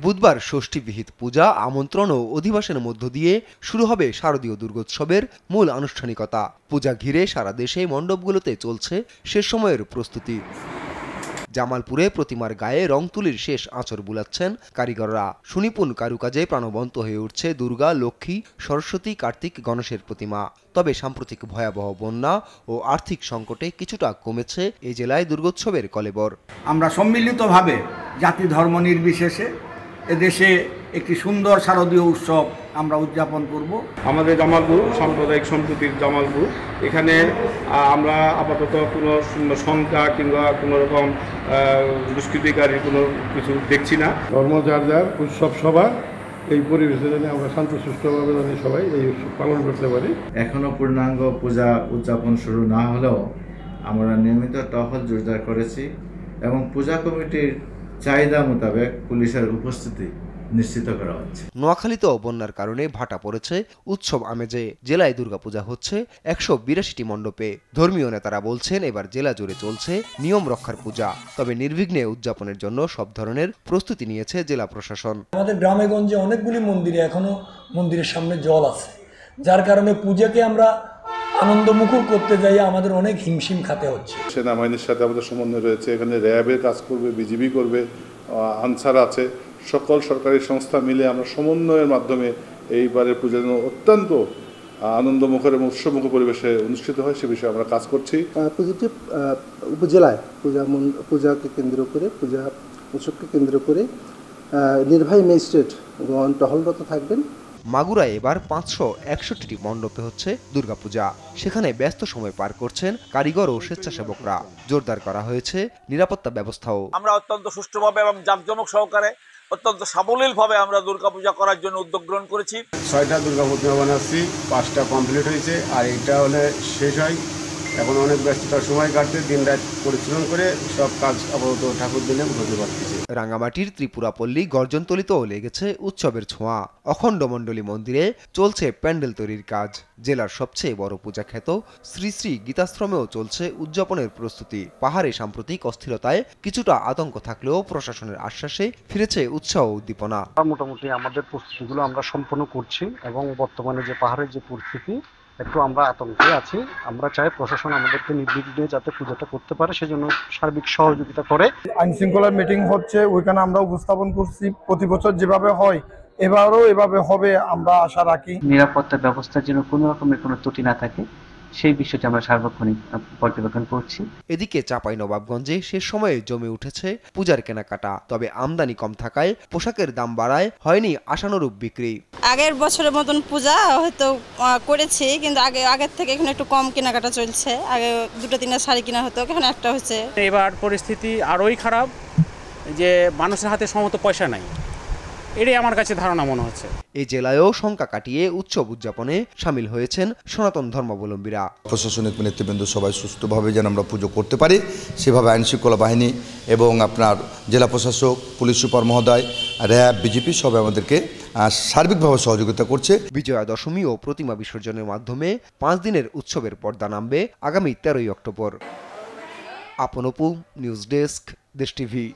বুধবার ষষ্ঠীবিহিত পূজা, আমন্ত্রণ ও অধিবাসনের মধ্য দিয়ে শুরু হবে শারদীয় দুর্গোৎসবের মূল আনুষ্ঠানিকতা। পূজা ঘিরে সারা দেশে মণ্ডপগুলোতে চলছে শেষ সময়ের প্রস্তুতি। জামালপুরে প্রতিমার গায়ে রং তুলির শেষ আঁচড় বুলাচ্ছেন কারিগররা। সুনিপুণ কারুকাজে প্রাণবন্ত হয়ে উঠছে দুর্গা, লক্ষ্মী, সরস্বতী, কার্তিক, গণেশের প্রতিমা। তবে সাম্প্রতিক ভয়াবহ বন্যা ও আর্থিক সংকটে কিছুটা কমেছে এই জেলায় দুর্গোৎসবের কলেবর। আমরা সম্মিলিতভাবে জাতি ধর্ম নির্বিশেষে এদেশে একটি সুন্দর শারদীয় উৎসব আমরা উদযাপন করব। আমাদের জামালপুর সাম্প্রদায়িক সম্প্রীতির জামালপুর, এখানে আমরা আপাতত কোনো শঙ্কা কিংবা কোনো রকম দুষ্কৃতিকারী কোনো কিছু দেখছি না। ধর্ম যার যার, উৎসব সবার, এই পরিবেশে যেন আমরা শান্তশিষ্টভাবে জানি সবাই এই উৎসব পালন করতে পারি। এখনও পূর্ণাঙ্গ পূজা উদযাপন শুরু না হলেও আমরা নিয়মিত টহল জোরদার করেছি এবং পূজা কমিটির চাহিদা মোতাবেক পুলিশের উপস্থিতি নিশ্চিত করা হচ্ছে। নোয়াখালীতেও বন্যার কারণে ভাটা পড়েছে উৎসব আমেজে। জেলায় দুর্গাপূজা হচ্ছে 182টি মণ্ডপে। ধর্মীয় নেতারা বলছেন এবার জেলা জুড়ে চলছে নিয়ম রক্ষার পূজা। তবে নির্বিঘ্নে উদযাপনের জন্য সব ধরনের প্রস্তুতি নিয়েছে জেলা প্রশাসন। আমাদের গ্রামে গঞ্জে অনেকগুলি মন্দিরে এখনো মন্দিরের সামনে জল আছে, যার কারণে পূজাকে আমরা আনন্দমুখর করতে যাই আমাদের অনেক হিমশিম খাতে হচ্ছে। সেনাবাহিনীর সাথে আমাদের সমন্বয় রয়েছে, এখানে র্যাবের কাজ করবে, বিজিবি করবে, আনসার আছে, সকল সরকারি সংস্থা মিলে আমরা সমন্বয়ের মাধ্যমে এইবারের পূজা যেন অত্যন্ত আনন্দমুখর এবং উৎসবমুখর পরিবেশে অনুষ্ঠিত হয় সে বিষয়ে আমরা কাজ করছি। প্রতিটি উপজেলায় পূজাকে কেন্দ্র করে, পূজা উৎসবকে কেন্দ্র করে নির্বাহী ম্যাজিস্ট্রেট টহলরত থাকবেন। মাগুরায় এবার 561টি মণ্ডপে হচ্ছে দুর্গাপূজা। সেখানে ব্যস্ত সময় পার করছেন কারিগর ও স্বেচ্ছাসেবকরা। জোরদার করা হয়েছে নিরাপত্তা ব্যবস্থাও। আমরা অত্যন্ত সুষ্ঠুভাবে এবং জাঁকজমক সহকারে অত্যন্ত সাবলীলভাবে আমরা দুর্গাপূজা করার জন্য উদ্যোগ গ্রহণ করেছি। 6টা দুর্গা প্রতিমা বানাচ্ছি, 5টা কমপ্লিট হয়েছে, আর এটা হলে শেষ হয়। এখন অনেক ব্যস্ততার সময় কাটতে দিন রাত পরিশ্রম করে সব কাজ আপাতত ঠাকুর দিনে হতে পারতেছে। রাঙ্গামাটির ত্রিপুরাপল্লী গর্জনতলিতেও লেগেছে উৎসবের ছোঁয়া। অখণ্ডমণ্ডলী মন্দিরে চলছে প্যান্ডেল তৈরির কাজ। জেলার সবচেয়ে বড় পূজা খ্যাত শ্রী শ্রী গীতাশ্রমেও চলছে উদযাপনের প্রস্তুতি। পাহাড়ে সাম্প্রতিক অস্থিরতায় কিছুটা আতঙ্ক থাকলেও প্রশাসনের আশ্বাসে ফিরেছে উৎসাহ ও উদ্দীপনা। মোটামুটি আমাদের প্রস্তুতিগুলো আমরা সম্পন্ন করছি এবং বর্তমানে যে পাহাড়ের যে পরিস্থিতি, একটু আমরা আতঙ্কে আছি। আমরা চাই প্রশাসন আমাদেরকে নির্বিঘ্নে যাতে পূজাটা করতে পারে সেজন্য সার্বিক সহযোগিতা করে। আইন শৃঙ্খলার মিটিং হচ্ছে, ওইখানে আমরা উপস্থাপন করছি প্রতি বছর যেভাবে হয় এবারও এভাবে হবে আমরা আশা রাখি। নিরাপত্তা ব্যবস্থার জন্য কোনো রকমের কোনো ত্রুটি না থাকে সেই বিষয়টি আমরা সার্বক্ষণিক পর্যবেক্ষণ করছি। এদিকে চাঁপাইনবাবগঞ্জে শেষ সময়ে জমে উঠেছে পূজার কেনাকাটা। তবে আমদানি কম থাকায় পোশাকের দাম বাড়ায় হয়নি আশানুরূপ বিক্রি। আগের বছরের মতন পূজা হয়তো করেছি, কিন্তু আগের থেকে এখন একটু কম কেনাকাটা চলছে। আগে 2-3টা শাড়ি কেনা হতো, এখন একটা হচ্ছে। এবার পরিস্থিতি আরোই খারাপ, যে মানুষের হাতে সমস্ত পয়সা নাই, এটাই আমার কাছে ধারণা মনে হচ্ছে। এই জেলায়ও শঙ্কা কাটিয়ে উৎসব উদযাপনে সামিল হয়েছেন সনাতন ধর্মাবলম্বীরা। প্রশাসনিক নেতৃবৃন্দ সবাই সুস্থভাবে যেন আমরা পুজো করতে পারি সেভাবে আইনশৃঙ্খলা বাহিনী এবং আপনার জেলা প্রশাসক, পুলিশ সুপার মহোদয়, র্যাব, বিজেপি সবাই আমাদেরকে সার্বিকভাবে সহযোগিতা করছে। বিজয়া দশমী ও প্রতিমা বিসর্জনের মাধ্যমে 5 দিনের উৎসবের পর্দা নামবে আগামী 13ই অক্টোবর। আপন অপু, নিউজ ডেস্ক, দেশ টিভি।